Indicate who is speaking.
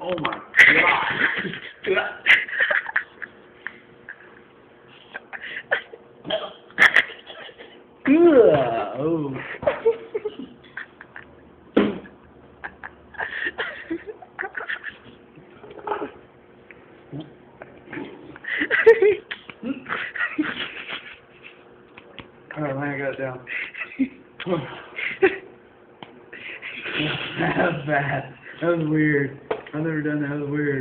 Speaker 1: Oh my god. Oh. Alright, I got it down. That was bad. That was weird. I've never done that. That was weird.